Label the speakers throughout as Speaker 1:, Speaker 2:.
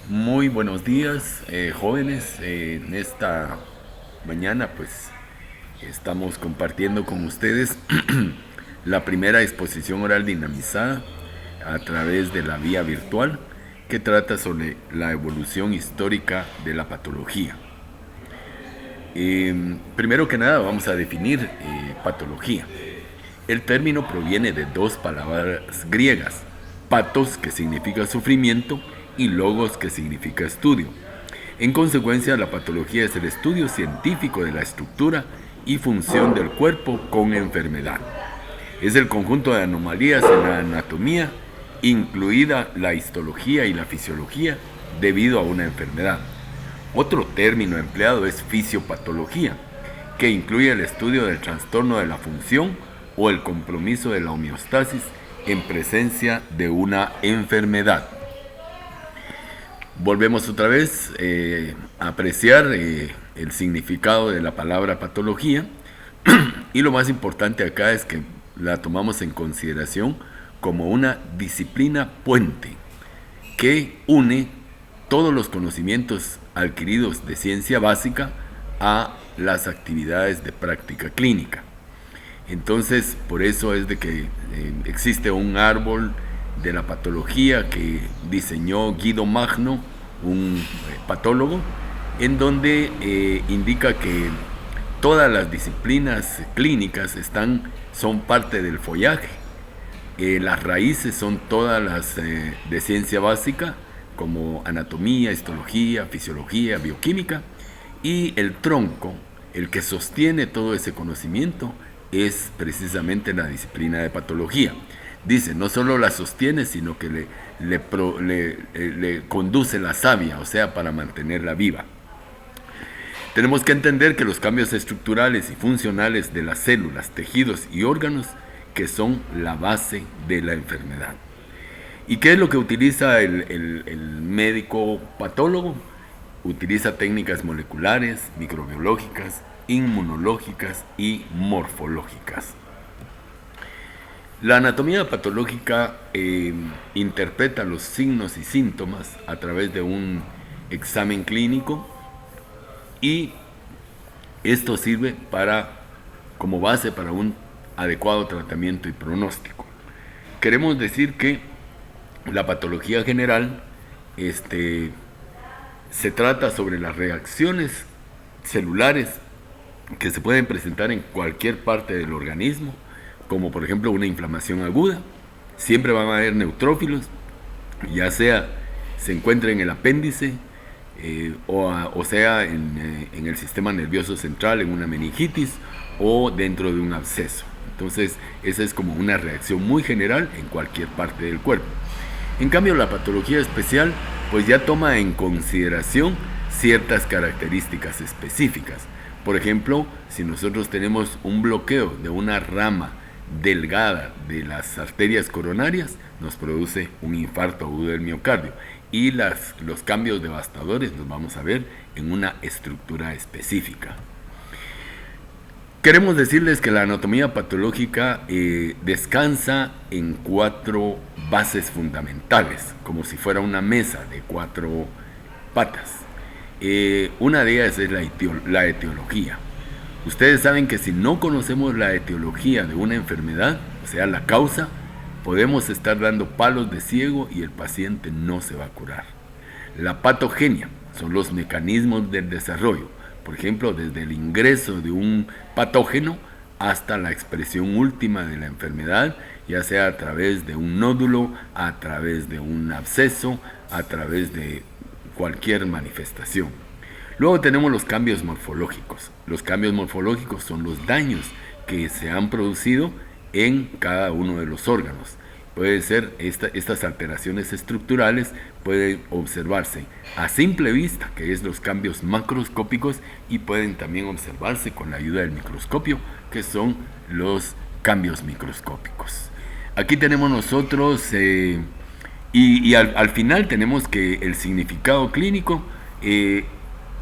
Speaker 1: Muy buenos días, jóvenes. En esta mañana, pues, estamos compartiendo con ustedes la primera exposición oral dinamizada a través de la vía virtual que trata sobre la evolución histórica de la patología. Primero que nada, vamos a definir patología. El término proviene de dos palabras griegas: patos, que significa sufrimiento, y logos, que significa estudio. En consecuencia, la patología es el estudio científico de la estructura y función del cuerpo con enfermedad. Es el conjunto de anomalías en la anatomía, incluida la histología y la fisiología, debido a una enfermedad. Otro término empleado es fisiopatología, que incluye el estudio del trastorno de la función o el compromiso de la homeostasis en presencia de una enfermedad. Volvemos otra vez a apreciar el significado de la palabra patología, y lo más importante acá es que la tomamos en consideración como una disciplina puente que une todos los conocimientos adquiridos de ciencia básica a las actividades de práctica clínica. Entonces, por eso es de que existe un árbol de la patología que diseñó Guido Magno, un patólogo, en donde indica que todas las disciplinas clínicas son parte del follaje. Las raíces son todas las de ciencia básica, como anatomía, histología, fisiología, bioquímica, y el tronco, el que sostiene todo ese conocimiento, es precisamente la disciplina de patología. Dice, no solo la sostiene, sino que le conduce la savia, o sea, para mantenerla viva. Tenemos que entender que los cambios estructurales y funcionales de las células, tejidos y órganos, que son la base de la enfermedad. ¿Y qué es lo que utiliza el médico patólogo? Utiliza técnicas moleculares, microbiológicas, inmunológicas y morfológicas. La anatomía patológica interpreta los signos y síntomas a través de un examen clínico, y esto sirve como base para un adecuado tratamiento y pronóstico. Queremos decir que la patología general se trata sobre las reacciones celulares que se pueden presentar en cualquier parte del organismo, como por ejemplo una inflamación aguda. Siempre van a haber neutrófilos, ya sea se encuentra en el apéndice, o sea en el sistema nervioso central, en una meningitis, o dentro de un absceso. Entonces, esa es como una reacción muy general en cualquier parte del cuerpo. En cambio, la patología especial pues ya toma en consideración ciertas características específicas. Por ejemplo, si nosotros tenemos un bloqueo de una rama delgada de las arterias coronarias, nos produce un infarto agudo del miocardio, y los cambios devastadores los vamos a ver en una estructura específica. Queremos decirles que la anatomía patológica descansa en 4 bases fundamentales, como si fuera una mesa de 4 patas. Una de ellas es la etiología. Ustedes saben que si no conocemos la etiología de una enfermedad, o sea, la causa, podemos estar dando palos de ciego y el paciente no se va a curar. La patogenia son los mecanismos del desarrollo. Por ejemplo, desde el ingreso de un patógeno hasta la expresión última de la enfermedad, ya sea a través de un nódulo, a través de un absceso, a través de cualquier manifestación. Luego tenemos los cambios morfológicos. Los cambios morfológicos son los daños que se han producido en cada uno de los órganos. Puede ser estas alteraciones estructurales pueden observarse a simple vista, que es los cambios macroscópicos, y pueden también observarse con la ayuda del microscopio, que son los cambios microscópicos. Aquí tenemos nosotros, al final tenemos que el significado clínico,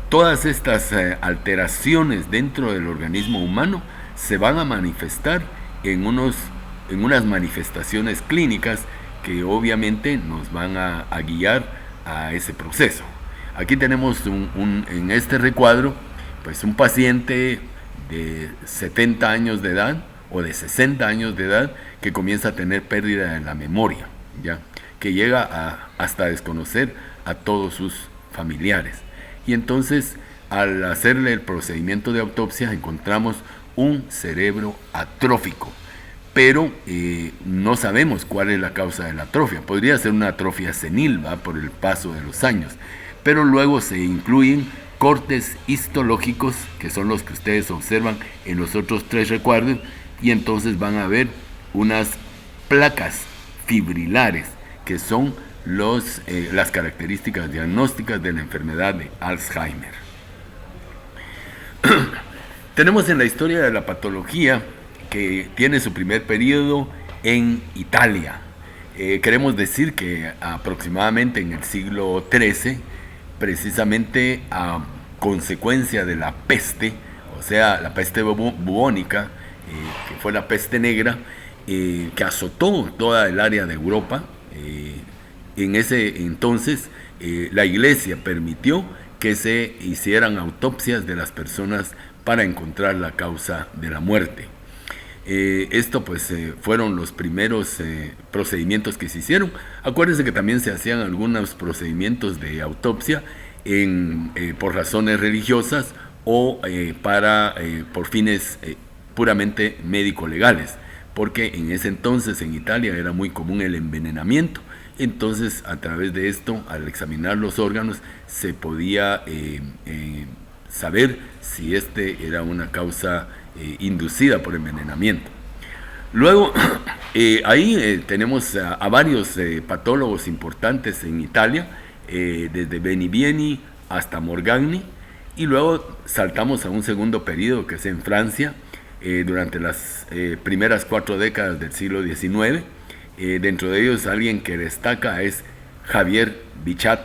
Speaker 1: todas estas alteraciones dentro del organismo humano se van a manifestar en unas manifestaciones clínicas que obviamente nos van a guiar a ese proceso. Aquí tenemos en este recuadro pues un paciente de 70 años de edad o de 60 años de edad que comienza a tener pérdida de la memoria, ¿ya? Que llega hasta desconocer a todos sus familiares. Y entonces, al hacerle el procedimiento de autopsia, encontramos un cerebro atrófico, pero no sabemos cuál es la causa de la atrofia. Podría ser una atrofia senil, ¿va? Por el paso de los años, pero luego se incluyen cortes histológicos, que son los que ustedes observan en los otros tres recuadros, y entonces van a ver unas placas fibrilares, que son las características diagnósticas de la enfermedad de Alzheimer. Tenemos en la historia de la patología que tiene su primer periodo en Italia. Queremos decir que aproximadamente en el siglo XIII, precisamente a consecuencia de la peste, o sea, la peste bubónica, que fue la peste negra, que azotó toda el área de Europa. En ese entonces la iglesia permitió que se hicieran autopsias de las personas para encontrar la causa de la muerte. Esto pues fueron los primeros procedimientos que se hicieron. Acuérdense que también se hacían algunos procedimientos de autopsia por razones religiosas o por fines puramente médico-legales, porque en ese entonces en Italia era muy común el envenenamiento. Entonces, a través de esto, al examinar los órganos, se podía saber si era una causa inducida por envenenamiento. Luego, ahí tenemos a varios patólogos importantes en Italia, desde Benivieni hasta Morgagni, y luego saltamos a un segundo periodo que es en Francia, durante las primeras 4 décadas del siglo XIX. Dentro de ellos, alguien que destaca es Javier Bichat,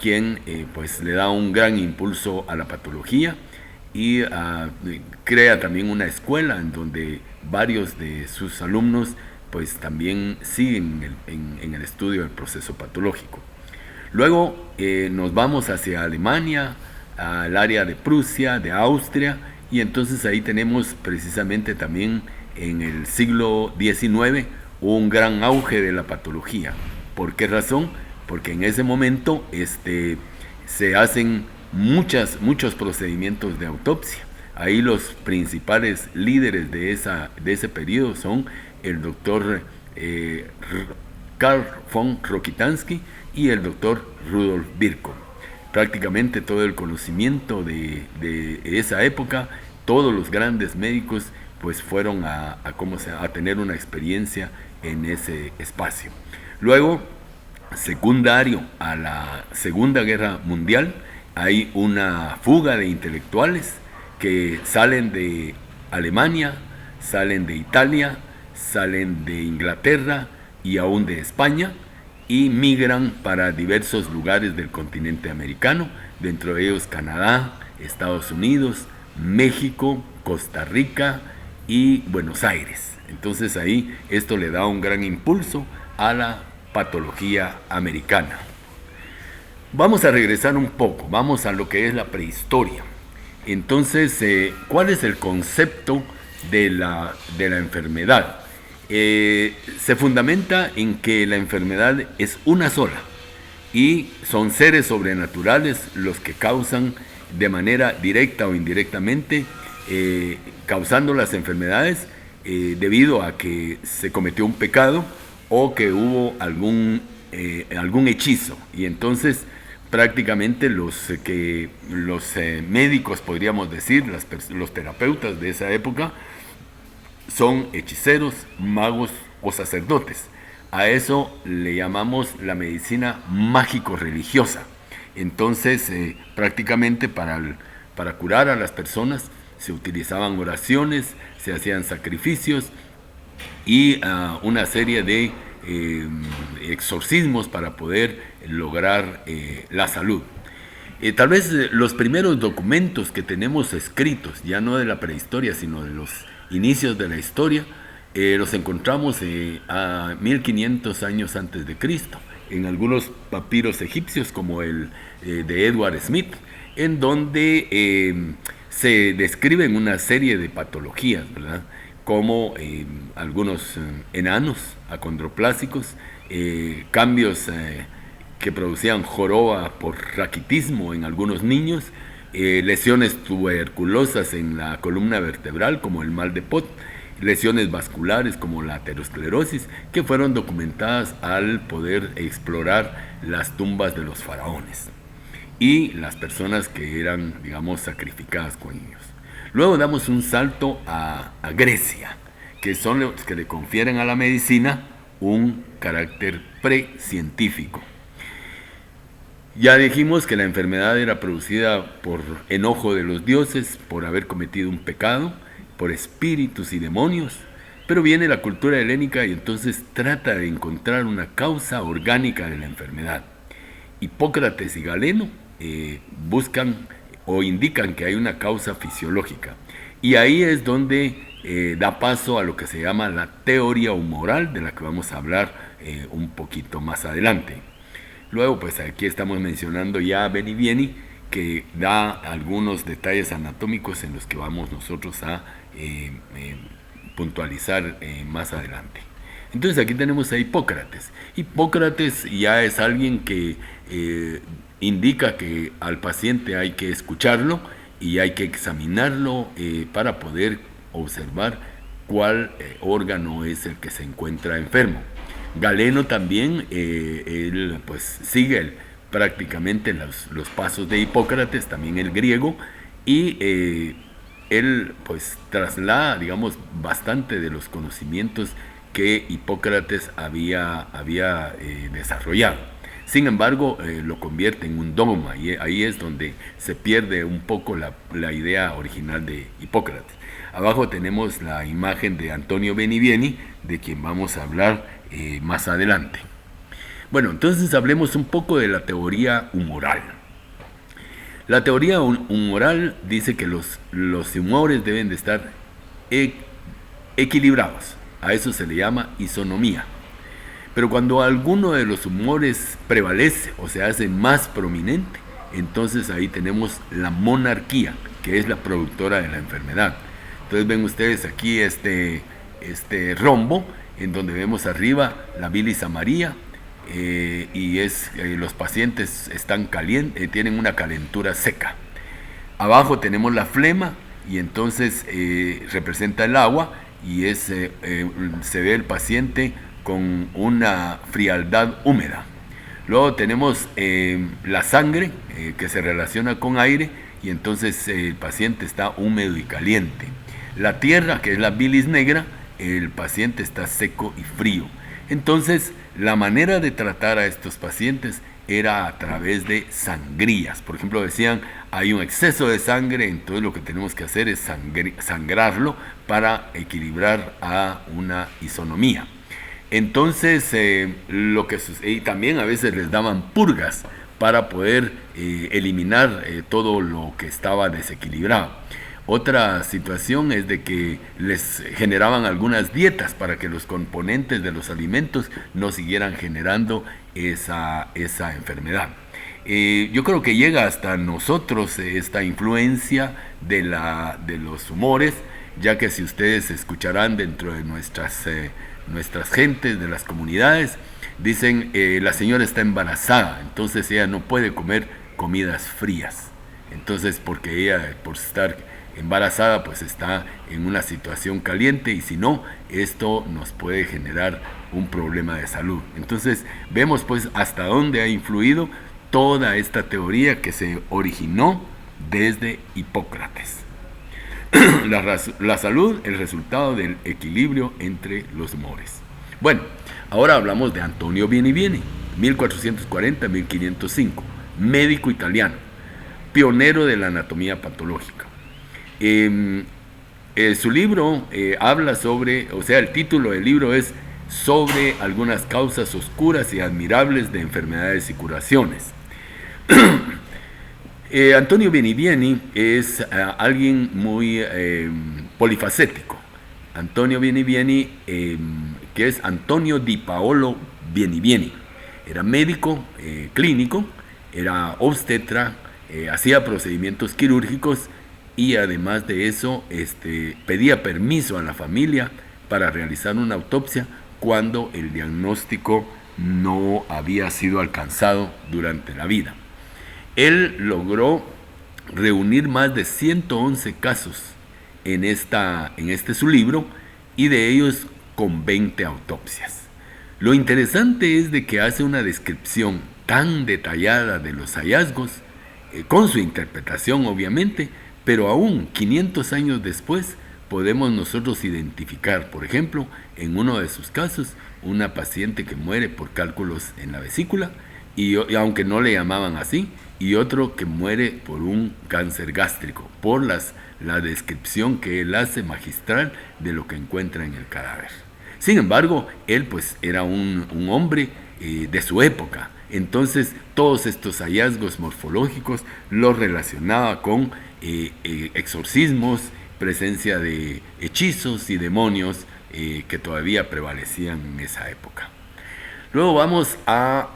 Speaker 1: quien pues le da un gran impulso a la patología y crea también una escuela en donde varios de sus alumnos pues también siguen en el estudio del proceso patológico. Luego nos vamos hacia Alemania, al área de Prusia, de Austria, y entonces ahí tenemos precisamente también en el siglo XIX un gran auge de la patología. ¿Por qué razón? Porque en ese momento se hacen muchos procedimientos de autopsia. Ahí los principales líderes de ese periodo son el doctor Karl von Rokitansky y el doctor Rudolf Virchow. Prácticamente todo el conocimiento de esa época, todos los grandes médicos pues fueron a tener una experiencia en ese espacio. Luego, secundario a la Segunda Guerra Mundial, hay una fuga de intelectuales que salen de Alemania, salen de Italia, salen de Inglaterra y aún de España, y migran para diversos lugares del continente americano, dentro de ellos Canadá, Estados Unidos, México, Costa Rica y Buenos Aires. Entonces ahí esto le da un gran impulso a la patología americana. Vamos a regresar un poco, vamos a lo que es la prehistoria. Entonces, ¿cuál es el concepto de la enfermedad? Se fundamenta en que la enfermedad es una sola y son seres sobrenaturales los que causan de manera directa o indirectamente, causando las enfermedades debido a que se cometió un pecado o que hubo algún hechizo. Y entonces prácticamente los médicos, podríamos decir, los terapeutas de esa época, son hechiceros, magos o sacerdotes. A eso le llamamos la medicina mágico-religiosa. Entonces, prácticamente para curar a las personas se utilizaban oraciones, se hacían sacrificios y una serie de exorcismos para poder lograr la salud. Tal vez los primeros documentos que tenemos escritos, ya no de la prehistoria, sino de los inicios de la historia, los encontramos a 1500 años antes de Cristo, en algunos papiros egipcios como el de Edward Smith, en donde se describen una serie de patologías, ¿verdad? Como algunos enanos acondroplásicos, cambios que producían joroba por raquitismo en algunos niños, lesiones tuberculosas en la columna vertebral como el mal de Pot, lesiones vasculares como la aterosclerosis, que fueron documentadas al poder explorar las tumbas de los faraones y las personas que eran, digamos, sacrificadas con ellos. Luego damos un salto a Grecia, que son los que le confieren a la medicina un carácter precientífico. Ya dijimos que la enfermedad era producida por enojo de los dioses, por haber cometido un pecado, por espíritus y demonios, pero viene la cultura helénica y entonces trata de encontrar una causa orgánica de la enfermedad. Hipócrates y Galeno buscan o indican que hay una causa fisiológica, y ahí es donde da paso a lo que se llama la teoría humoral, de la que vamos a hablar un poquito más adelante. Luego, pues aquí estamos mencionando ya a Benivieni, que da algunos detalles anatómicos en los que vamos nosotros a puntualizar más adelante. Entonces aquí tenemos a Hipócrates. Hipócrates ya es alguien que indica que al paciente hay que escucharlo y hay que examinarlo para poder observar cuál órgano es el que se encuentra enfermo. Galeno también, él pues sigue prácticamente los pasos de Hipócrates, también el griego, y él pues traslada, digamos, bastante de los conocimientos que Hipócrates había desarrollado. Sin embargo, lo convierte en un dogma, y ahí es donde se pierde un poco la idea original de Hipócrates. Abajo tenemos la imagen de Antonio Benivieni, de quien vamos a hablar más adelante. Bueno, entonces hablemos un poco de la teoría humoral. La teoría humoral dice que los humores deben de estar equilibrados. A eso se le llama isonomía. Pero cuando alguno de los humores prevalece o se hace más prominente, entonces ahí tenemos la monarquía, que es la productora de la enfermedad. Entonces ven ustedes aquí este rombo, en donde vemos arriba la bilis amarilla, y los pacientes están calientes, tienen una calentura seca. Abajo tenemos la flema, y entonces representa el agua, y se ve el paciente con una frialdad húmeda. Luego tenemos la sangre, que se relaciona con aire, y entonces el paciente está húmedo y caliente. La tierra, que es la bilis negra, el paciente está seco y frío. Entonces, la manera de tratar a estos pacientes era a través de sangrías. Por ejemplo, decían, hay un exceso de sangre, entonces lo que tenemos que hacer es sangrarlo para equilibrar a una isonomía. Entonces, y también a veces les daban purgas para poder eliminar todo lo que estaba desequilibrado. Otra situación es de que les generaban algunas dietas para que los componentes de los alimentos no siguieran generando esa enfermedad. Yo creo que llega hasta nosotros esta influencia de los humores, ya que si ustedes escucharán dentro de nuestras gentes, de las comunidades, dicen, la señora está embarazada, entonces ella no puede comer comidas frías. Entonces, porque ella, por estar embarazada, pues está en una situación caliente, y si no, esto nos puede generar un problema de salud. Entonces vemos pues hasta dónde ha influido toda esta teoría que se originó desde Hipócrates. La salud, el resultado del equilibrio entre los humores. Bueno, ahora hablamos de Antonio Benivieni, 1440-1505, médico italiano, pionero de la anatomía patológica. Su libro habla sobre, el título del libro es sobre algunas causas oscuras y admirables de enfermedades y curaciones. Antonio Benivieni es alguien muy polifacético. Antonio Benivieni, que es Antonio di Paolo Benivieni. era médico clínico, era obstetra, hacía procedimientos quirúrgicos y además de eso pedía permiso a la familia para realizar una autopsia cuando el diagnóstico no había sido alcanzado durante la vida. Él logró reunir más de 111 casos en su libro, y de ellos con 20 autopsias. Lo interesante es de que hace una descripción tan detallada de los hallazgos, con su interpretación obviamente, pero aún 500 años después podemos nosotros identificar, por ejemplo, en uno de sus casos, una paciente que muere por cálculos en la vesícula, y aunque no le llamaban así, y otro que muere por un cáncer gástrico, por la descripción que él hace magistral de lo que encuentra en el cadáver. Sin embargo, él pues era un hombre de su época, entonces todos estos hallazgos morfológicos los relacionaba con exorcismos, presencia de hechizos y demonios que todavía prevalecían en esa época. Luego vamos a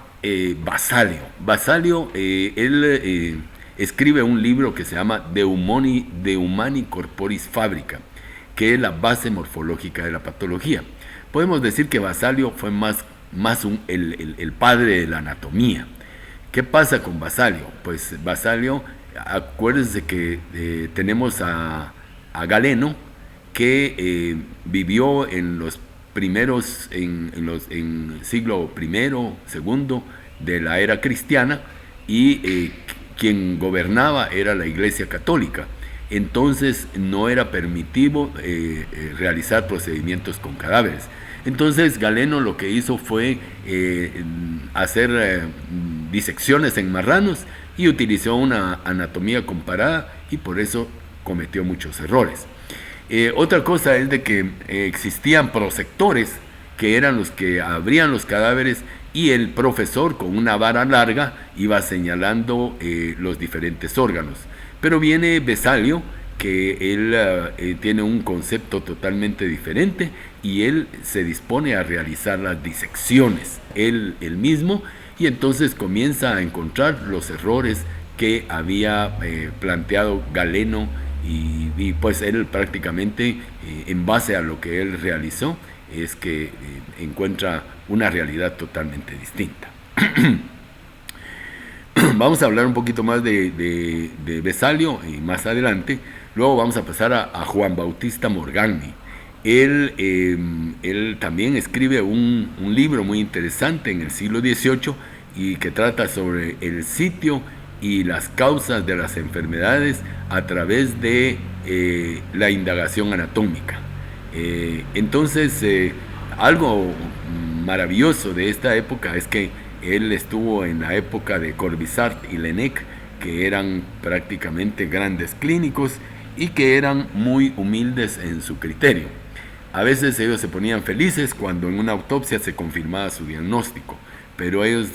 Speaker 1: Basalio. Basalio, él escribe un libro que se llama De Humani Corporis Fabrica, que es la base morfológica de la patología. Podemos decir que Basalio fue más el padre de la anatomía. ¿Qué pasa con Basalio? Pues Basalio, acuérdense que tenemos a Galeno, que vivió en los primeros, en siglo I, segundo de la era cristiana, y quien gobernaba era la Iglesia Católica. Entonces no era permitido realizar procedimientos con cadáveres. Entonces Galeno lo que hizo fue hacer disecciones en marranos y utilizó una anatomía comparada, y por eso cometió muchos errores. Otra cosa es de que existían prosectores, que eran los que abrían los cadáveres, y el profesor con una vara larga iba señalando los diferentes órganos. Pero viene Vesalio, que él tiene un concepto totalmente diferente, y él se dispone a realizar las disecciones él mismo, y entonces comienza a encontrar los errores que había planteado Galeno, y pues él prácticamente en base a lo que él realizó es que encuentra una realidad totalmente distinta. Vamos a hablar un poquito más de Vesalio más adelante. Luego vamos a pasar a Juan Bautista Morgagni. Él también escribe un libro muy interesante en el siglo XVIII, y que trata sobre el sitio y las causas de las enfermedades a través de la indagación anatómica. Entonces, algo maravilloso de esta época es que él estuvo en la época de Corvisart y Laennec, que eran prácticamente grandes clínicos y que eran muy humildes en su criterio. A veces ellos se ponían felices cuando en una autopsia se confirmaba su diagnóstico, pero ellos,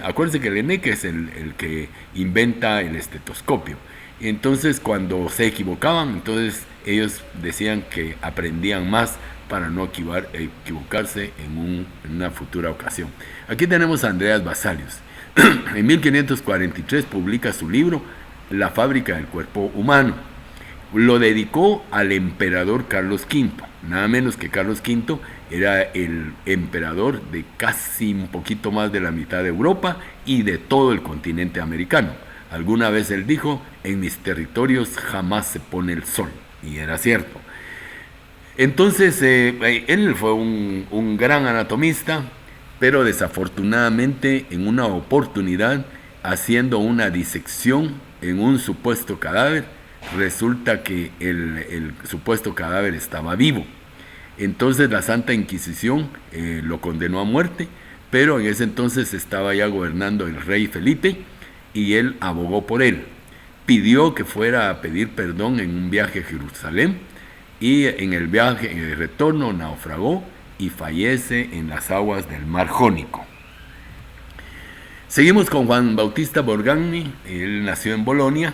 Speaker 1: acuérdense que Laennec es el que inventa el estetoscopio. Entonces, cuando se equivocaban, entonces ellos decían que aprendían más para no equivocarse en una futura ocasión. Aquí tenemos a Andreas Vesalius. En 1543 publica su libro La fábrica del cuerpo humano. Lo dedicó al emperador Carlos V. Nada menos que Carlos V era el emperador de casi un poquito más de la mitad de Europa y de todo el continente americano. Alguna vez él dijo: en mis territorios jamás se pone el sol. Y era cierto. Entonces, él fue un gran anatomista, pero desafortunadamente en una oportunidad, haciendo una disección en un supuesto cadáver, resulta que el supuesto cadáver estaba vivo. Entonces la Santa Inquisición lo condenó a muerte, pero en ese entonces estaba ya gobernando el rey Felipe, y él abogó por él. Pidió que fuera a pedir perdón en un viaje a Jerusalén, y en el viaje de retorno naufragó y fallece en las aguas del mar Jónico. Seguimos con Juan Bautista Morgagni. Él nació en Bolonia,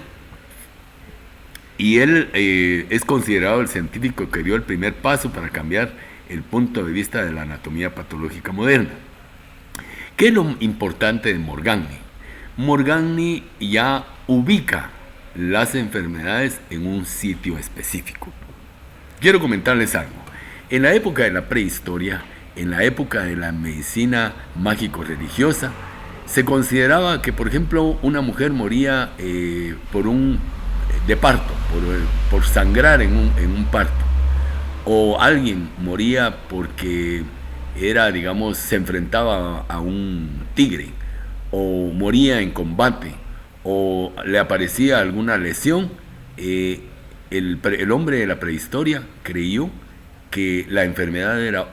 Speaker 1: y él es considerado el científico que dio el primer paso para cambiar el punto de vista de la anatomía patológica moderna. ¿Qué es lo importante de Morgagni? Morgagni ya ubica las enfermedades en un sitio específico. Quiero comentarles algo. En la época de la prehistoria, en la época de la medicina mágico-religiosa, se consideraba que, por ejemplo, una mujer moría de parto, por sangrar en un parto, o alguien moría porque digamos, se enfrentaba a un tigre, o moría en combate, o le aparecía alguna lesión. El hombre de la prehistoria creyó que la enfermedad era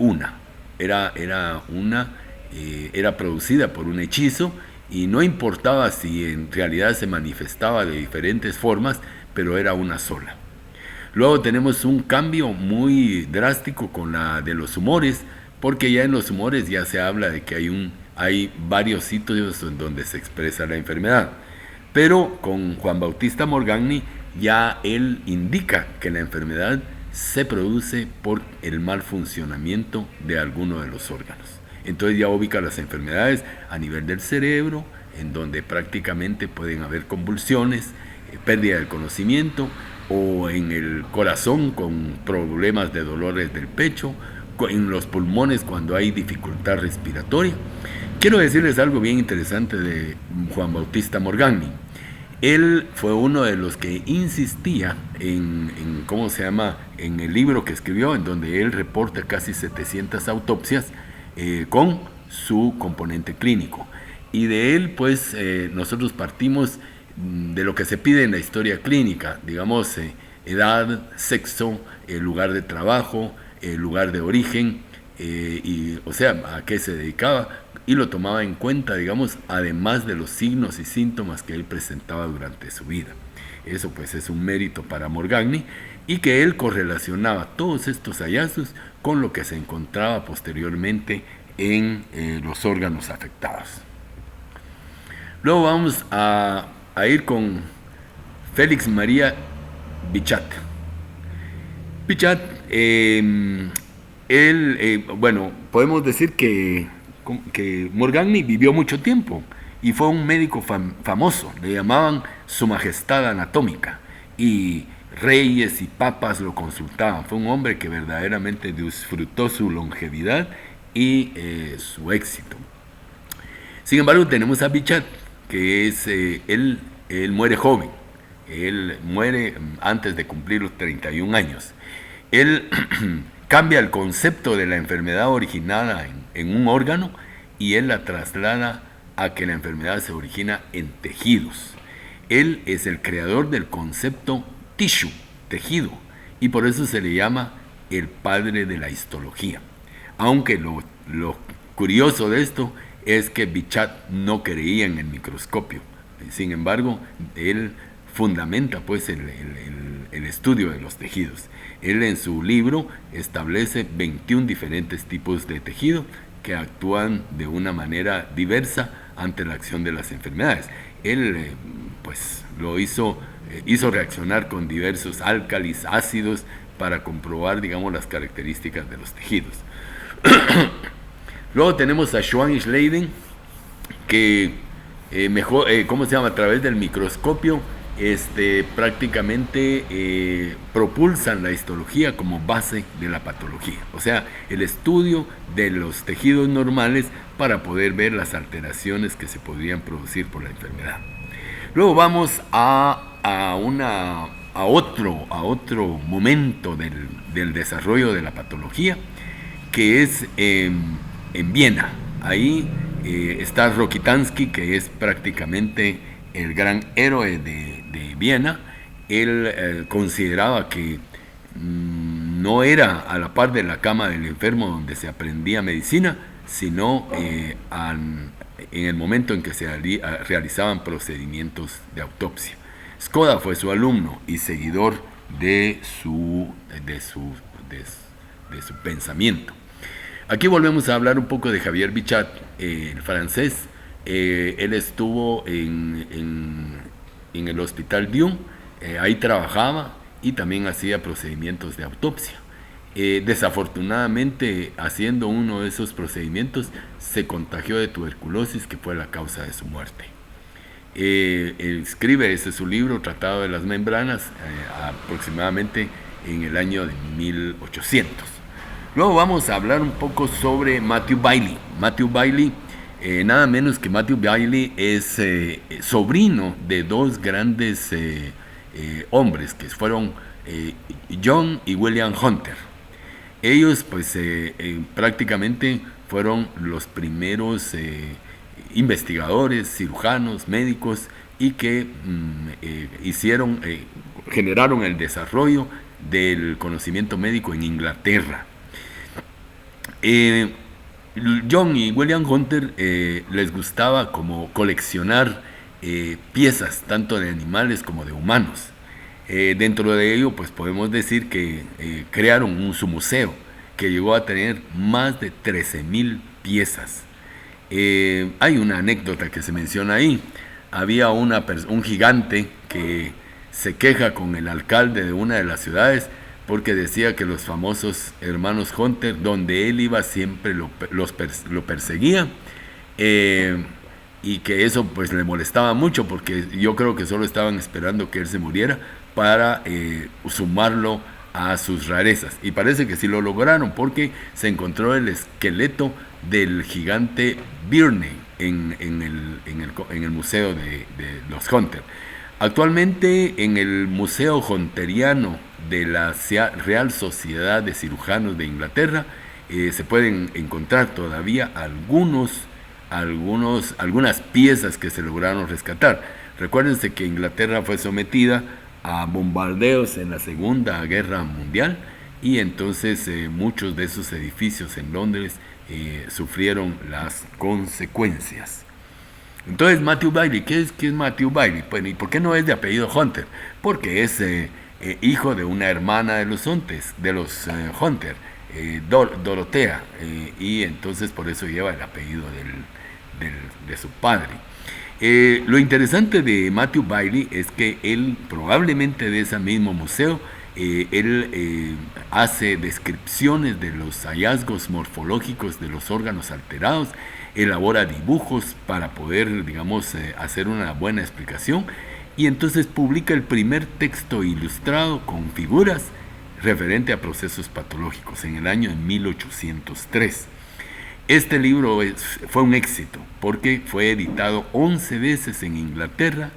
Speaker 1: producida por un hechizo, y no importaba si en realidad se manifestaba de diferentes formas, pero era una sola. Luego tenemos un cambio muy drástico con la de los humores, porque ya en los humores ya se habla de que hay varios sitios en donde se expresa la enfermedad. Pero con Juan Bautista Morgagni ya él indica que la enfermedad se produce por el mal funcionamiento de alguno de los órganos. Entonces ya ubica las enfermedades a nivel del cerebro, en donde prácticamente pueden haber convulsiones, pérdida del conocimiento, o en el corazón con problemas de dolores del pecho, en los pulmones cuando hay dificultad respiratoria. Quiero decirles algo bien interesante de Juan Bautista Morgagni. Él fue uno de los que insistía en el libro que escribió, en donde él reporta casi 700 autopsias con su componente clínico. Y de él, pues, nosotros partimos de lo que se pide en la historia clínica, digamos, edad, sexo, lugar de trabajo, lugar de origen, o sea, a qué se dedicaba, y lo tomaba en cuenta, digamos, además de los signos y síntomas que él presentaba durante su vida. Eso pues es un mérito para Morgagni, y que él correlacionaba todos estos hallazgos con lo que se encontraba posteriormente en los órganos afectados. Luego vamos a ir con Félix María Bichat. Bichat, bueno, podemos decir que Morgagni vivió mucho tiempo y fue un médico famoso. Le llamaban Su Majestad Anatómica, y reyes y papas lo consultaban. Fue un hombre que verdaderamente disfrutó su longevidad y su éxito. Sin embargo, tenemos a Bichat, que él muere joven. Él muere antes de cumplir los 31 años. Él cambia el concepto de la enfermedad originada en un órgano, y él la traslada a que la enfermedad se origina en tejidos. Él es el creador del concepto tissue, tejido, y por eso se le llama el padre de la histología. Aunque lo curioso de esto es que Bichat no creía en el microscopio. Sin embargo, él fundamenta pues el estudio de los tejidos. Él en su libro establece 21 diferentes tipos de tejido que actúan de una manera diversa ante la acción de las enfermedades. Él pues lo hizo reaccionar con diversos álcalis, ácidos, para comprobar, digamos, las características de los tejidos. Luego tenemos a Schwann Schleiden, que a través del microscopio prácticamente propulsan la histología como base de la patología, o sea, el estudio de los tejidos normales para poder ver las alteraciones que se podrían producir por la enfermedad. Luego vamos a otro momento del desarrollo de la patología, que es en Viena. Ahí está Rokitansky, que es prácticamente el gran héroe de Viena. Él consideraba que no era a la par de la cama del enfermo donde se aprendía medicina, sino en el momento en que se realizaban procedimientos de autopsia. Skoda fue su alumno y seguidor de su pensamiento. Aquí volvemos a hablar un poco de Javier Bichat, el francés. Él estuvo en el Hospital Dieu, ahí trabajaba y también hacía procedimientos de autopsia. Desafortunadamente, haciendo uno de esos procedimientos, se contagió de tuberculosis, que fue la causa de su muerte. Escribe ese su libro, Tratado de las Membranas, aproximadamente en el año de 1800. Luego vamos a hablar un poco sobre Matthew Bailey. Matthew Bailey, nada menos que Matthew Bailey, es sobrino de dos grandes hombres que fueron John y William Hunter. Ellos pues prácticamente fueron los primeros investigadores, cirujanos, médicos, y que generaron el desarrollo del conocimiento médico en Inglaterra. John y William Hunter les gustaba como coleccionar piezas tanto de animales como de humanos. Dentro de ello pues podemos decir que crearon su museo, que llegó a tener más de 13,000 piezas. Hay una anécdota que se menciona ahí. Había un gigante que se queja con el alcalde de una de las ciudades porque decía que los famosos hermanos Hunter, donde él iba, siempre lo perseguía, y que eso pues le molestaba mucho, porque yo creo que solo estaban esperando que él se muriera para sumarlo a sus rarezas. Y parece que sí lo lograron, porque se encontró el esqueleto del gigante Birney en el museo de los Hunter. Actualmente en el Museo Hunteriano de la Real Sociedad de Cirujanos de Inglaterra se pueden encontrar todavía algunas piezas que se lograron rescatar. Recuérdense que Inglaterra fue sometida a bombardeos en la Segunda Guerra Mundial, y entonces muchos de esos edificios en Londres sufrieron las consecuencias. Entonces Matthew Bailey, ¿qué es Matthew Bailey? Bueno, ¿y por qué no es de apellido Hunter? Porque es hijo de una hermana de los Hunter, Dorotea, y entonces por eso lleva el apellido de su padre. Lo interesante de Matthew Bailey es que él, probablemente de ese mismo museo, él hace descripciones de los hallazgos morfológicos de los órganos alterados, elabora dibujos para poder, digamos, hacer una buena explicación, y entonces publica el primer texto ilustrado con figuras referente a procesos patológicos en el año de 1803. Este libro fue un éxito porque fue editado 11 veces en Inglaterra,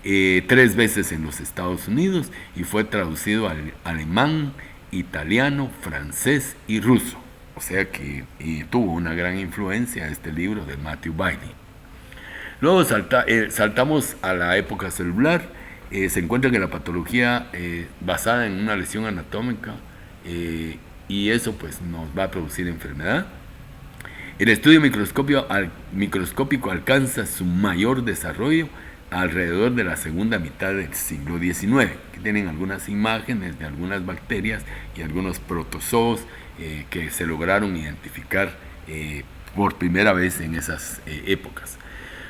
Speaker 1: 3 veces en los Estados Unidos, y fue traducido al alemán, italiano, francés y ruso. O sea que tuvo una gran influencia este libro de Matthew Bailey. Luego saltamos a la época celular. Se encuentra que la patología basada en una lesión anatómica, y eso pues nos va a producir enfermedad. El estudio microscópico alcanza su mayor desarrollo alrededor de la segunda mitad del siglo XIX. Aquí tienen algunas imágenes de algunas bacterias y algunos protozoos que se lograron identificar por primera vez en esas épocas.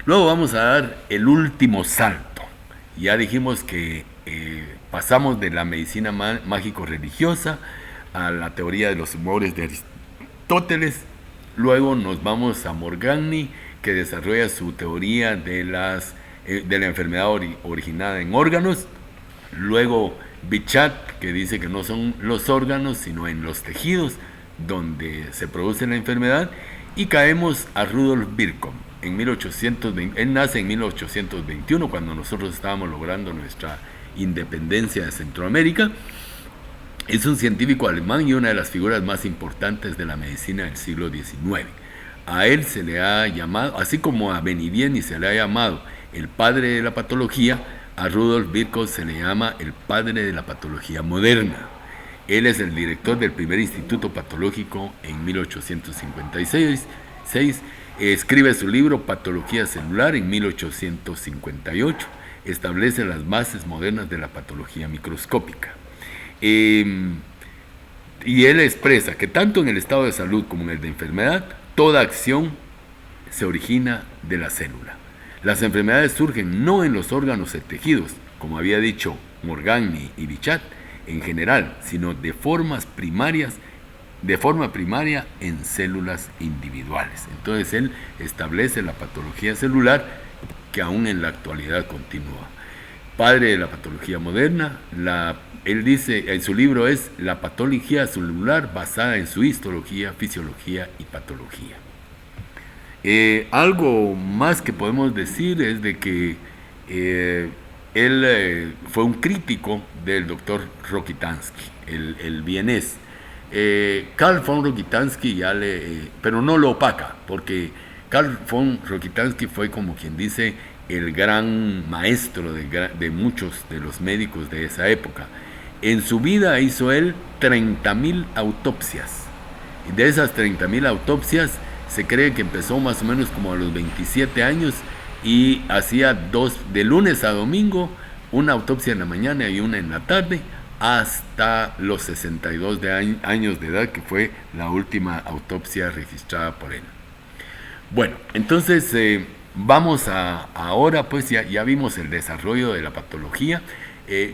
Speaker 1: Luego vamos a dar el último salto. Ya dijimos que pasamos de la medicina mágico-religiosa a la teoría de los humores de Aristóteles. Luego nos vamos a Morgagni, que desarrolla su teoría de la enfermedad originada en órganos. Luego Bichat, que dice que no son los órganos, sino en los tejidos donde se produce la enfermedad. Y caemos a Rudolf Virchow. Él nace en 1821, cuando nosotros estábamos logrando nuestra independencia de Centroamérica. Es un científico alemán y una de las figuras más importantes de la medicina del siglo XIX. A él se le ha llamado, así como a Benivieni se le ha llamado el padre de la patología, a Rudolf Virchow se le llama el padre de la patología moderna. Él es el director del primer instituto patológico en 1856. Escribe su libro Patología celular en 1858. Establece las bases modernas de la patología microscópica. Y él expresa que tanto en el estado de salud como en el de enfermedad, toda acción se origina de la célula. Las enfermedades surgen no en los órganos y tejidos, como había dicho Morgagni y Bichat, en general, sino de formas primarias de forma primaria en células individuales. Entonces él establece la patología celular que aún en la actualidad continúa. Padre de la patología moderna, él dice, en su libro es La patología celular basada en su histología, fisiología y patología. Algo más que podemos decir es de que él fue un crítico del doctor Rokitansky, el vienés. Carl von Rokitansky pero no lo opaca, porque Carl von Rokitansky fue, como quien dice, el gran maestro de muchos de los médicos de esa época. En su vida hizo él 30.000 autopsias. Y de esas 30.000 autopsias se cree que empezó más o menos como a los 27 años y hacía de lunes a domingo, una autopsia en la mañana y una en la tarde, hasta los 62 años de edad, que fue la última autopsia registrada por él. Bueno, entonces vamos ahora, pues ya vimos el desarrollo de la patología.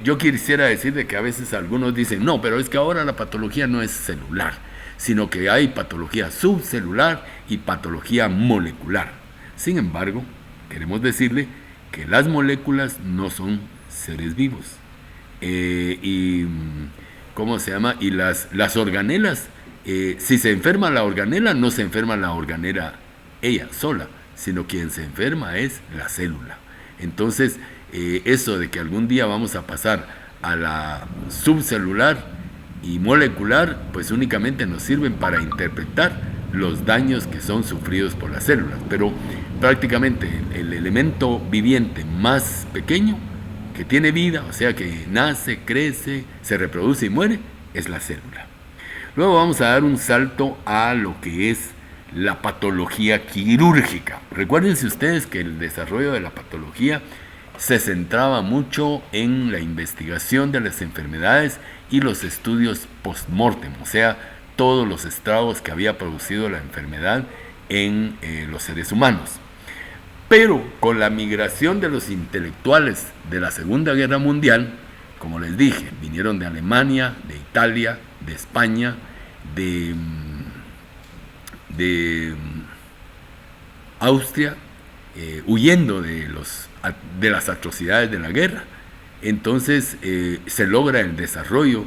Speaker 1: Yo quisiera decir de que a veces algunos dicen, no, pero es que ahora la patología no es celular, sino que hay patología subcelular y patología molecular. Sin embargo, queremos decirle que las moléculas no son seres vivos. Y las organelas, si se enferma la organela, no se enferma la organela ella sola, sino quien se enferma es la célula. Entonces, eso de que algún día vamos a pasar a la subcelular y molecular, pues únicamente nos sirven para interpretar los daños que son sufridos por las células. Pero prácticamente el elemento viviente más pequeño que tiene vida, o sea que nace, crece, se reproduce y muere, es la célula. Luego vamos a dar un salto a lo que es la patología quirúrgica. Recuérdense ustedes que el desarrollo de la patología se centraba mucho en la investigación de las enfermedades y los estudios post-mortem, o sea, todos los estragos que había producido la enfermedad en los seres humanos. Pero con la migración de los intelectuales de la Segunda Guerra Mundial, como les dije, vinieron de Alemania, de Italia, de España, de Austria, huyendo de las atrocidades de la guerra. Entonces se logra el desarrollo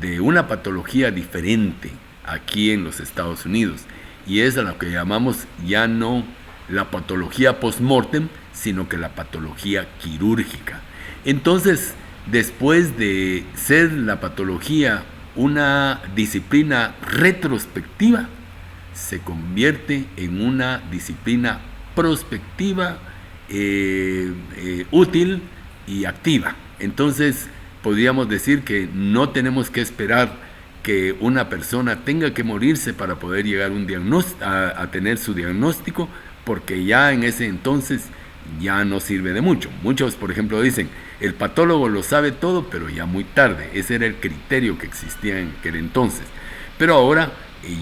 Speaker 1: de una patología diferente aquí en los Estados Unidos, y es a lo que llamamos ya no la patología post-mortem, sino que la patología quirúrgica. Entonces, después de ser la patología una disciplina retrospectiva, se convierte en una disciplina prospectiva, útil y activa. Entonces, podríamos decir que no tenemos que esperar que una persona tenga que morirse para poder llegar a tener su diagnóstico, porque ya en ese entonces ya no sirve de mucho. Muchos, por ejemplo, dicen, el patólogo lo sabe todo, pero ya muy tarde. Ese era el criterio que existía en aquel entonces. Pero ahora,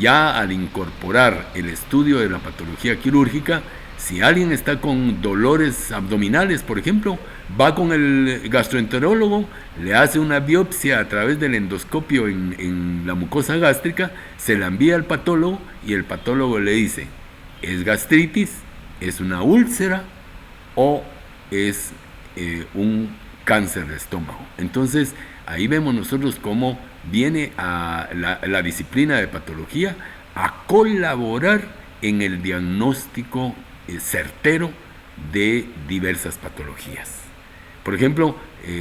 Speaker 1: ya al incorporar el estudio de la patología quirúrgica, si alguien está con dolores abdominales, por ejemplo, va con el gastroenterólogo, le hace una biopsia a través del endoscopio en la mucosa gástrica, se la envía al patólogo y el patólogo le dice, ¿es gastritis, es una úlcera o es un cáncer de estómago? Entonces, ahí vemos nosotros cómo viene a la disciplina de patología a colaborar en el diagnóstico certero de diversas patologías. Por ejemplo,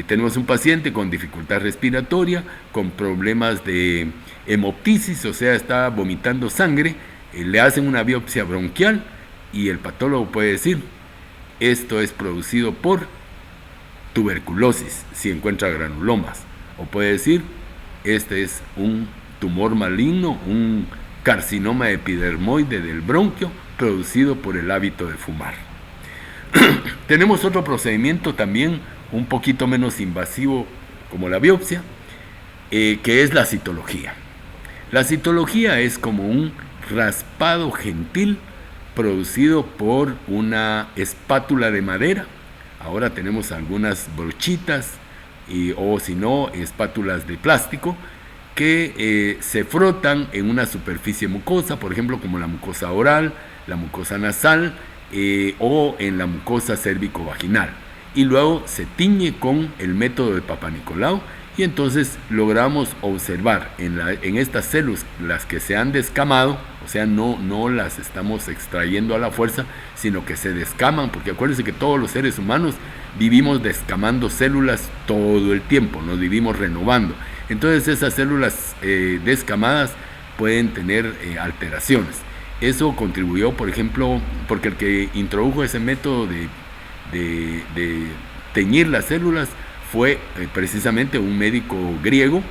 Speaker 1: tenemos un paciente con dificultad respiratoria, con problemas de hemoptisis, o sea, está vomitando sangre, le hacen una biopsia bronquial y el patólogo puede decir, esto es producido por tuberculosis, si encuentra granulomas, o puede decir, este es un tumor maligno, un carcinoma epidermoide del bronquio producido por el hábito de fumar. Tenemos otro procedimiento también un poquito menos invasivo como la biopsia, que es la citología. La citología es como un raspado gentil producido por una espátula de madera. Ahora tenemos algunas brochitas o si no, espátulas de plástico que se frotan en una superficie mucosa, por ejemplo, como la mucosa oral, la mucosa nasal o en la mucosa cérvico-vaginal. Y luego se tiñe con el método de Papanicolau y entonces logramos observar en estas células las que se han descamado, o sea, no las estamos extrayendo a la fuerza, sino que se descaman, porque acuérdense que todos los seres humanos vivimos descamando células todo el tiempo, nos vivimos renovando. Entonces esas células descamadas pueden tener alteraciones. Eso contribuyó, por ejemplo, porque el que introdujo ese método de teñir las células fue precisamente un médico griego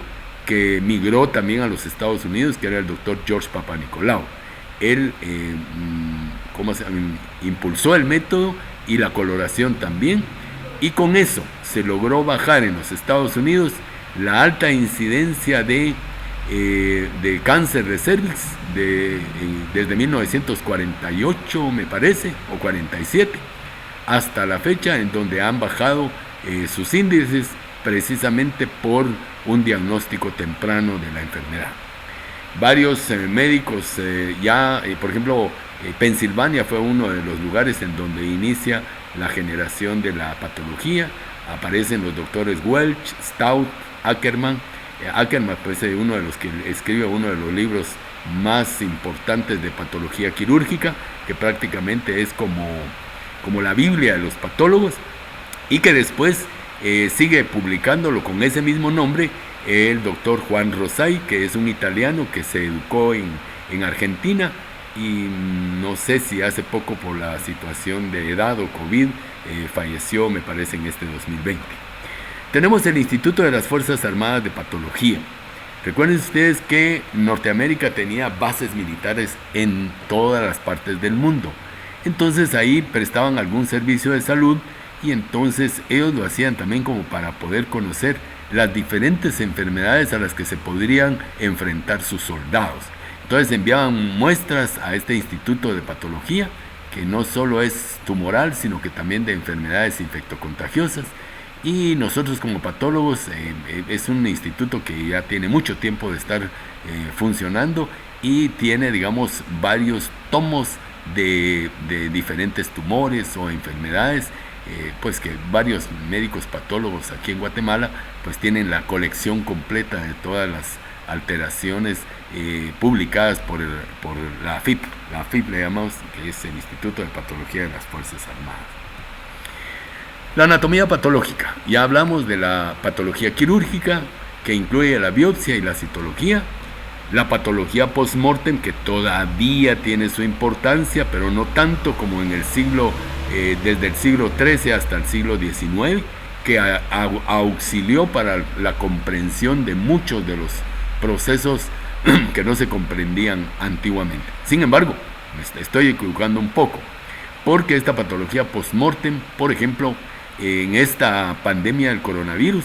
Speaker 1: que migró también a los Estados Unidos, que era el doctor George Papanicolau. Él impulsó el método y la coloración también, y con eso se logró bajar en los Estados Unidos la alta incidencia de cáncer de cervix desde 1948, me parece, o 47, hasta la fecha, en donde han bajado sus índices precisamente por un diagnóstico temprano de la enfermedad. Varios médicos por ejemplo, Pensilvania fue uno de los lugares en donde inicia la generación de la patología. Aparecen los doctores Welch, Stout, Ackerman. Ackerman pues, uno de los que escribe uno de los libros más importantes de patología quirúrgica, que prácticamente es como la Biblia de los patólogos, y que después sigue publicándolo con ese mismo nombre el doctor Juan Rosay, que es un italiano que se educó en Argentina, y no sé si hace poco por la situación de edad o COVID falleció, me parece, en este 2020. Tenemos el Instituto de las Fuerzas Armadas de Patología. Recuerden ustedes que Norteamérica tenía bases militares en todas las partes del mundo. Entonces ahí prestaban algún servicio de salud, y entonces ellos lo hacían también como para poder conocer las diferentes enfermedades a las que se podrían enfrentar sus soldados. Entonces enviaban muestras a este Instituto de Patología, que no solo es tumoral, sino que también de enfermedades infectocontagiosas. Y nosotros como patólogos, es un instituto que ya tiene mucho tiempo de estar funcionando, y tiene, digamos, varios tomos de diferentes tumores o enfermedades, pues que varios médicos patólogos aquí en Guatemala pues tienen la colección completa de todas las alteraciones publicadas por la AFIP. La AFIP le llamamos, que es el Instituto de Patología de las Fuerzas Armadas. La anatomía patológica. Ya hablamos de la patología quirúrgica, que incluye la biopsia y la citología. La patología post-mortem, que todavía tiene su importancia, pero no tanto como en el desde el siglo XIII hasta el siglo XIX, que auxilió para la comprensión de muchos de los procesos que no se comprendían antiguamente. Sin embargo, me estoy equivocando un poco, porque esta patología post-mortem, por ejemplo, en esta pandemia del coronavirus,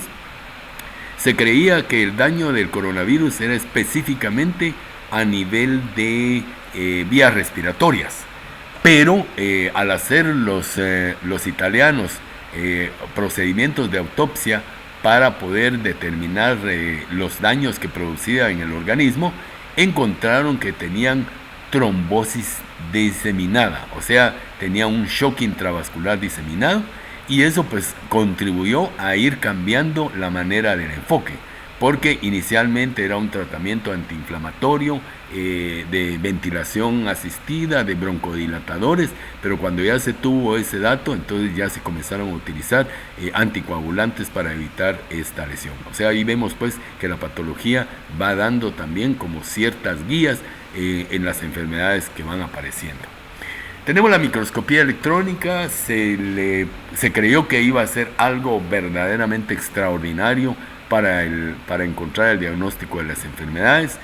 Speaker 1: se creía que el daño del coronavirus era específicamente a nivel de vías respiratorias, pero al hacer los italianos procedimientos de autopsia para poder determinar los daños que producía en el organismo, encontraron que tenían trombosis diseminada, o sea, tenía un shock intravascular diseminado, y eso pues contribuyó a ir cambiando la manera del enfoque, porque inicialmente era un tratamiento antiinflamatorio, de ventilación asistida, de broncodilatadores, pero cuando ya se tuvo ese dato, entonces ya se comenzaron a utilizar anticoagulantes para evitar esta lesión. O sea, ahí vemos pues que la patología va dando también como ciertas guías en las enfermedades que van apareciendo. Tenemos la microscopía electrónica. Se creyó que iba a ser algo verdaderamente extraordinario para encontrar el diagnóstico de las enfermedades.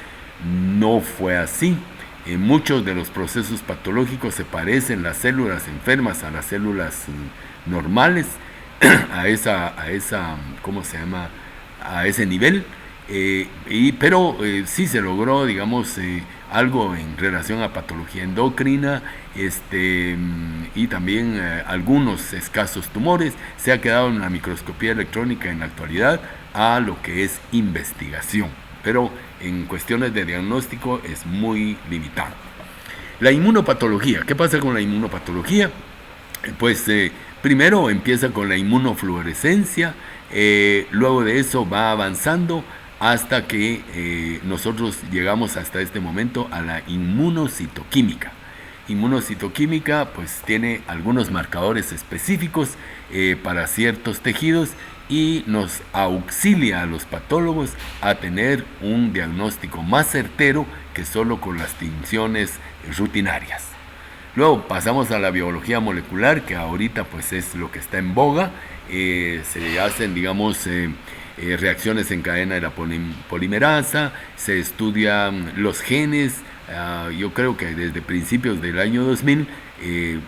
Speaker 1: No fue así. En muchos de los procesos patológicos se parecen las células enfermas a las células normales, a ese nivel. Pero sí se logró, digamos, algo en relación a patología endocrina, y también algunos escasos tumores. Se ha quedado en la microscopía electrónica en la actualidad a lo que es investigación. pero en cuestiones de diagnóstico es muy limitado. La inmunopatología, ¿qué pasa con la inmunopatología? Pues primero empieza con la inmunofluorescencia, luego de eso va avanzando hasta que nosotros llegamos hasta este momento a la inmunocitoquímica. Inmunocitoquímica pues tiene algunos marcadores específicos para ciertos tejidos y nos auxilia a los patólogos a tener un diagnóstico más certero que solo con las tinciones rutinarias. Luego pasamos a la biología molecular, que ahorita pues es lo que está en boga. Se hacen, digamos, reacciones en cadena de la polimerasa, se estudian los genes. Yo creo que desde principios del año 2000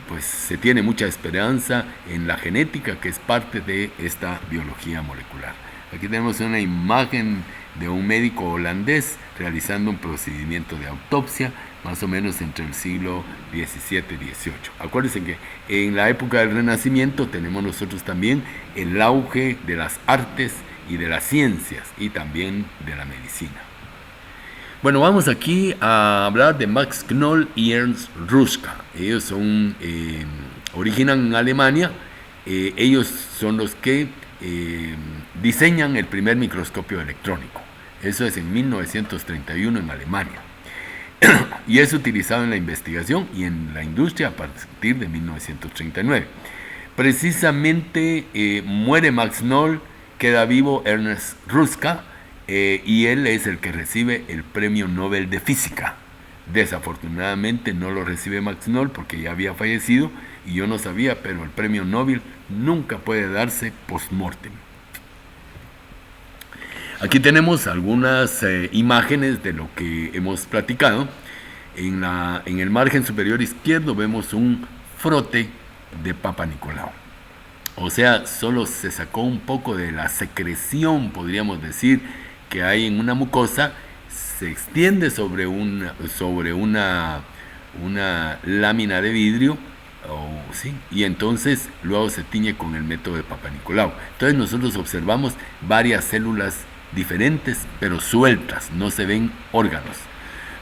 Speaker 1: pues se tiene mucha esperanza en la genética, que es parte de esta biología molecular. Aquí tenemos una imagen de un médico holandés realizando un procedimiento de autopsia más o menos entre el siglo XVII y XVIII. Acuérdense que en la época del Renacimiento tenemos nosotros también el auge de las artes y de las ciencias y también de la medicina. Bueno, vamos aquí a hablar de Max Knoll y Ernst Ruska. Ellos originan en Alemania. Ellos son los que diseñan el primer microscopio electrónico. Eso es en 1931 en Alemania. Y es utilizado en la investigación y en la industria a partir de 1939. Precisamente muere Max Knoll, queda vivo Ernst Ruska, y él es el que recibe el premio Nobel de Física. Desafortunadamente no lo recibe Max Knoll porque ya había fallecido y yo no sabía, pero el premio Nobel nunca puede darse post-mortem. Aquí tenemos algunas imágenes de lo que hemos platicado. En el margen superior izquierdo vemos un frote de Papa Nicolau. O sea, solo se sacó un poco de la secreción, podríamos decir, que hay en una mucosa, se extiende sobre una lámina de vidrio, ¿sí? Y entonces luego se tiñe con el método de Papa Nicolau. Entonces nosotros observamos varias células diferentes, pero sueltas, no se ven órganos.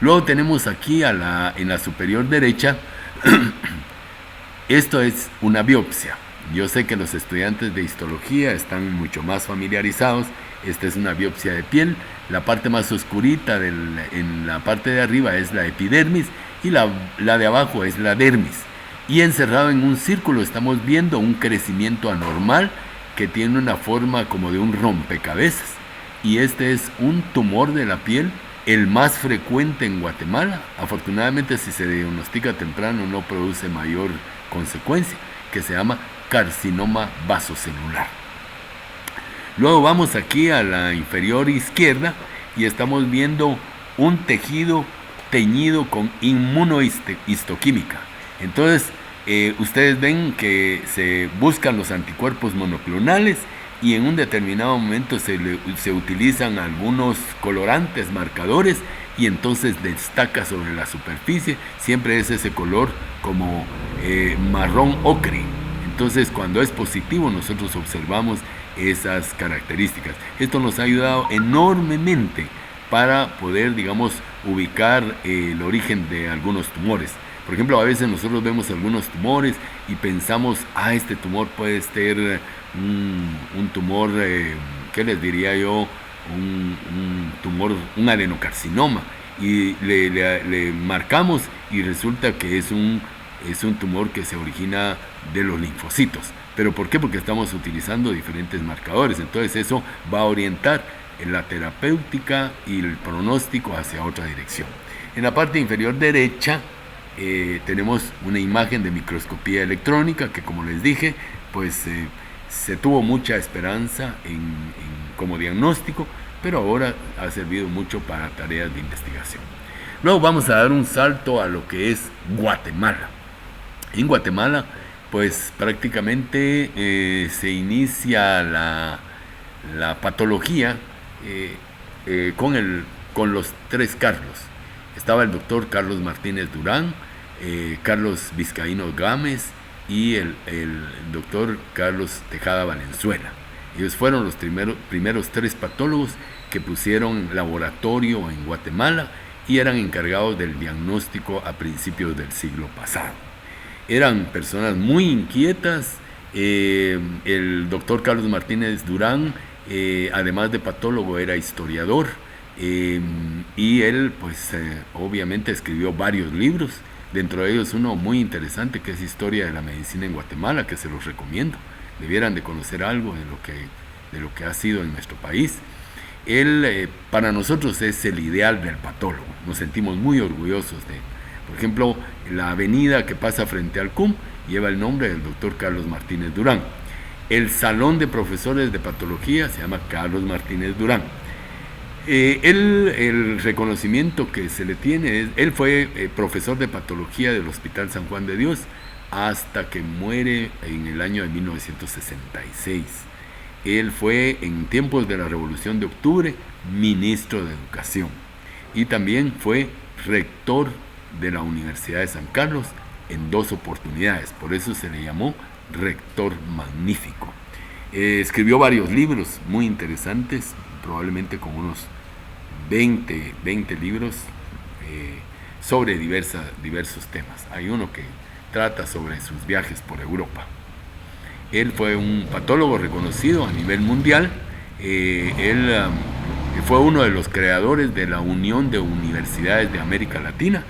Speaker 1: Luego tenemos aquí en la superior derecha, esto es una biopsia. Yo sé que los estudiantes de histología están mucho más familiarizados. Esta es una biopsia de piel. La parte más oscurita en la parte de arriba es la epidermis y la de abajo es la dermis. Y encerrado en un círculo estamos viendo un crecimiento anormal que tiene una forma como de un rompecabezas. Y este es un tumor de la piel, el más frecuente en Guatemala. Afortunadamente, si se diagnostica temprano no produce mayor consecuencia, que se llama carcinoma vasocelular. Luego vamos aquí a la inferior izquierda y estamos viendo un tejido teñido con inmunohistoquímica. Entonces, ustedes ven que se buscan los anticuerpos monoclonales y en un determinado momento se utilizan algunos colorantes, marcadores, y entonces destaca sobre la superficie, siempre es ese color como marrón ocre. Entonces cuando es positivo nosotros observamos esas características. Esto nos ha ayudado enormemente para poder, digamos, ubicar el origen de algunos tumores. Por ejemplo, a veces nosotros vemos algunos tumores y pensamos, este tumor puede ser un tumor, ¿qué les diría yo? Un tumor, un adenocarcinoma, y le marcamos y resulta que es un tumor que se origina de los linfocitos. ¿Pero por qué? Porque estamos utilizando diferentes marcadores. Entonces eso va a orientar la terapéutica y el pronóstico hacia otra dirección. En la parte inferior derecha tenemos una imagen de microscopía electrónica que, como les dije, pues se tuvo mucha esperanza como diagnóstico, pero ahora ha servido mucho para tareas de investigación. Luego vamos a dar un salto a lo que es Guatemala. En Guatemala, pues prácticamente se inicia la patología con los tres Carlos. Estaba el doctor Carlos Martínez Durán, Carlos Vizcaíno Gámez y el doctor Carlos Tejada Valenzuela. Ellos fueron los primeros tres patólogos que pusieron laboratorio en Guatemala y eran encargados del diagnóstico a principios del siglo pasado. Eran personas muy inquietas. El doctor Carlos Martínez Durán, además de patólogo, era historiador, y él pues obviamente escribió varios libros, dentro de ellos uno muy interesante que es Historia de la Medicina en Guatemala, que se los recomiendo, debieran de conocer algo de lo que ha sido en nuestro país. Él para nosotros es el ideal del patólogo, nos sentimos muy orgullosos de él. Por ejemplo, la avenida que pasa frente al CUM lleva el nombre del doctor Carlos Martínez Durán. El salón de profesores de patología se llama Carlos Martínez Durán. El reconocimiento que se le tiene es, él fue profesor de patología del Hospital San Juan de Dios hasta que muere en el año de 1966. Él fue en tiempos de la Revolución de Octubre ministro de Educación y también fue rector de la Universidad de San Carlos en 2 oportunidades, por eso se le llamó rector magnífico. Escribió varios libros muy interesantes, probablemente con unos 20 libros sobre diversos temas. Hay uno que trata sobre sus viajes por Europa. Él fue un patólogo reconocido a nivel mundial. Él fue uno de los creadores de la Unión de Universidades de América Latina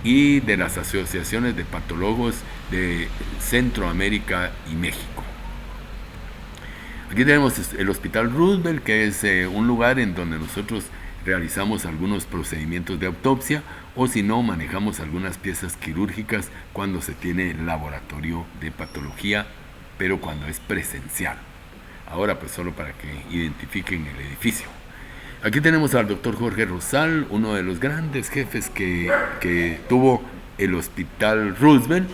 Speaker 1: y de las asociaciones de patólogos de Centroamérica y México. Aquí tenemos el Hospital Roosevelt, que es un lugar en donde nosotros realizamos algunos procedimientos de autopsia, o si no, manejamos algunas piezas quirúrgicas cuando se tiene el laboratorio de patología, pero cuando es presencial. Ahora pues solo para que identifiquen el edificio. Aquí tenemos al doctor Jorge Rosal, uno de los grandes jefes que tuvo el Hospital Roosevelt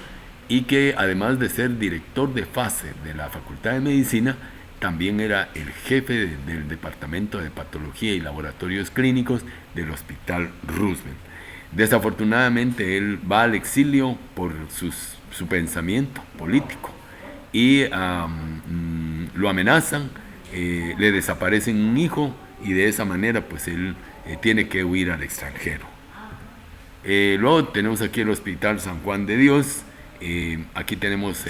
Speaker 1: y que además de ser director de fase de la Facultad de Medicina, también era el jefe del Departamento de Patología y Laboratorios Clínicos del Hospital Roosevelt. Desafortunadamente él va al exilio por su pensamiento político y lo amenazan, le desaparecen un hijo y de esa manera pues él tiene que huir al extranjero. Luego tenemos aquí el Hospital San Juan de Dios. Aquí tenemos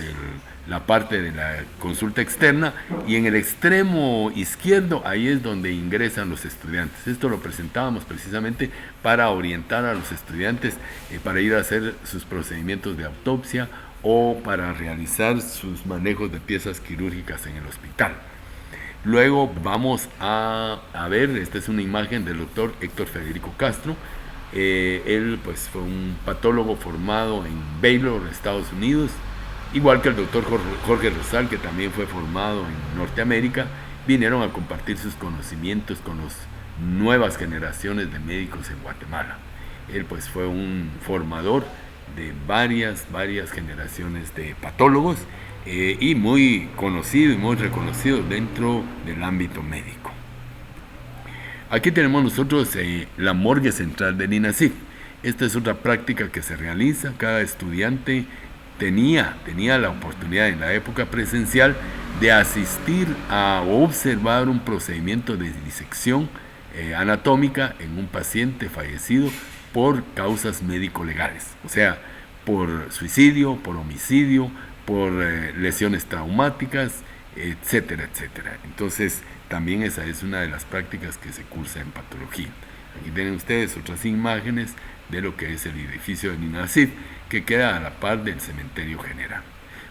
Speaker 1: la parte de la consulta externa y en el extremo izquierdo ahí es donde ingresan los estudiantes. Esto lo presentábamos precisamente para orientar a los estudiantes para ir a hacer sus procedimientos de autopsia o para realizar sus manejos de piezas quirúrgicas en el hospital. Luego vamos a ver, esta es una imagen del doctor Héctor Federico Castro. Él pues fue un patólogo formado en Baylor, Estados Unidos, igual que el doctor Jorge Rosal, que también fue formado en Norteamérica. Vinieron a compartir sus conocimientos con las nuevas generaciones de médicos en Guatemala. Él pues fue un formador de varias generaciones de patólogos y muy conocido y muy reconocido dentro del ámbito médico. Aquí tenemos nosotros la morgue central del INASIF. Esta es otra práctica que se realiza. Cada estudiante tenía la oportunidad en la época presencial de asistir a observar un procedimiento de disección anatómica en un paciente fallecido por causas médico-legales, o sea, por suicidio, por homicidio, por lesiones traumáticas, etcétera, etcétera. Entonces, también esa es una de las prácticas que se cursa en patología. Aquí tienen ustedes otras imágenes de lo que es el edificio de INASIF, que queda a la par del cementerio general.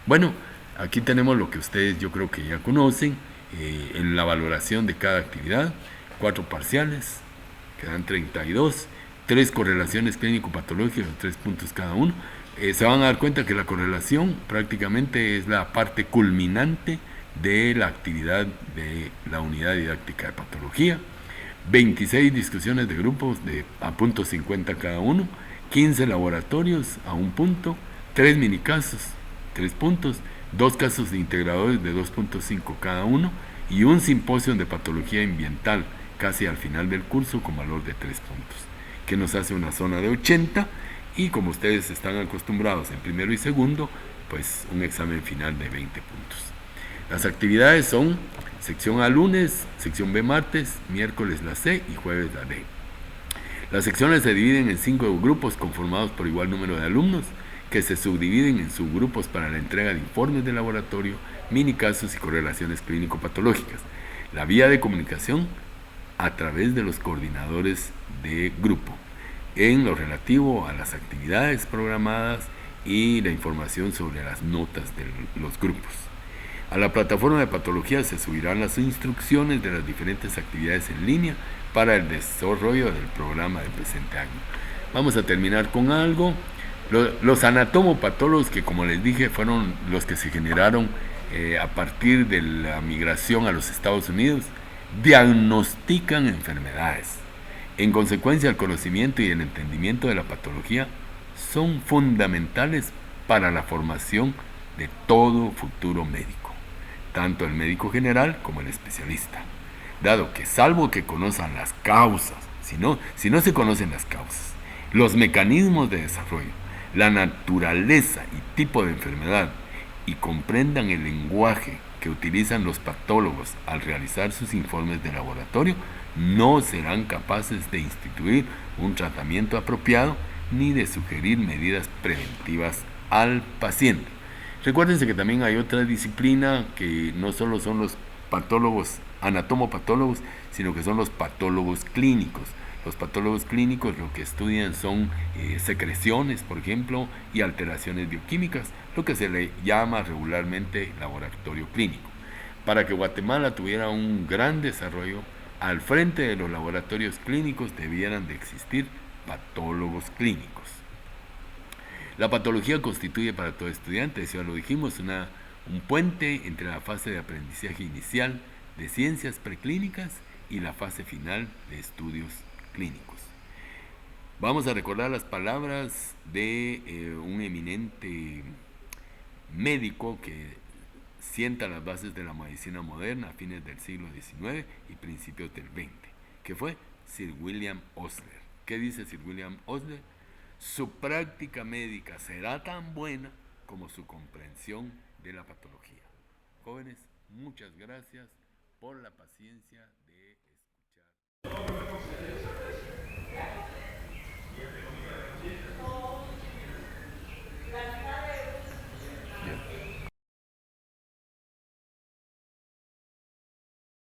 Speaker 1: Bueno, aquí tenemos lo que ustedes yo creo que ya conocen, en la valoración de cada actividad, 4 parciales, quedan 32, 3 correlaciones clínico-patológicas, 3 puntos cada uno. Se van a dar cuenta que la correlación prácticamente es la parte culminante de la actividad de la unidad didáctica de patología. 26 discusiones de grupos a punto 50 cada uno, 15 laboratorios a 1 punto, 3 minicasos, 3 puntos, 2 casos de integradores de 2.5 cada uno y un simposio de patología ambiental casi al final del curso con valor de 3 puntos, que nos hace una zona de 80 y como ustedes están acostumbrados en primero y segundo, pues un examen final de 20 puntos. Las actividades son sección A lunes, sección B martes, miércoles la C y jueves la D. Las secciones se dividen en 5 grupos conformados por igual número de alumnos que se subdividen en subgrupos para la entrega de informes de laboratorio, mini casos y correlaciones clínico-patológicas. La vía de comunicación a través de los coordinadores de grupo en lo relativo a las actividades programadas y la información sobre las notas de los grupos. A la plataforma de patología se subirán las instrucciones de las diferentes actividades en línea para el desarrollo del programa del presente año. Vamos a terminar con algo. Los anatomopatólogos, que como les dije fueron los que se generaron a partir de la migración a los Estados Unidos, diagnostican enfermedades. En consecuencia, el conocimiento y el entendimiento de la patología son fundamentales para la formación de todo futuro médico, tanto el médico general como el especialista, dado que salvo que conozcan las causas, si no se conocen las causas, los mecanismos de desarrollo, la naturaleza y tipo de enfermedad, y comprendan el lenguaje que utilizan los patólogos al realizar sus informes de laboratorio, no serán capaces de instituir un tratamiento apropiado ni de sugerir medidas preventivas al paciente. Recuérdense que también hay otra disciplina que no solo son los patólogos, anatomopatólogos, sino que son los patólogos clínicos. Los patólogos clínicos lo que estudian son secreciones, por ejemplo, y alteraciones bioquímicas, lo que se le llama regularmente laboratorio clínico. Para que Guatemala tuviera un gran desarrollo, al frente de los laboratorios clínicos debieran de existir patólogos clínicos. La patología constituye para todo estudiante, ya lo dijimos, un puente entre la fase de aprendizaje inicial de ciencias preclínicas y la fase final de estudios clínicos. Vamos a recordar las palabras de un eminente médico que sienta las bases de la medicina moderna a fines del siglo XIX y principios del XX, que fue Sir William Osler. ¿Qué dice Sir William Osler? Su práctica médica será tan buena como su comprensión de la patología. Jóvenes, muchas gracias por la paciencia de escuchar.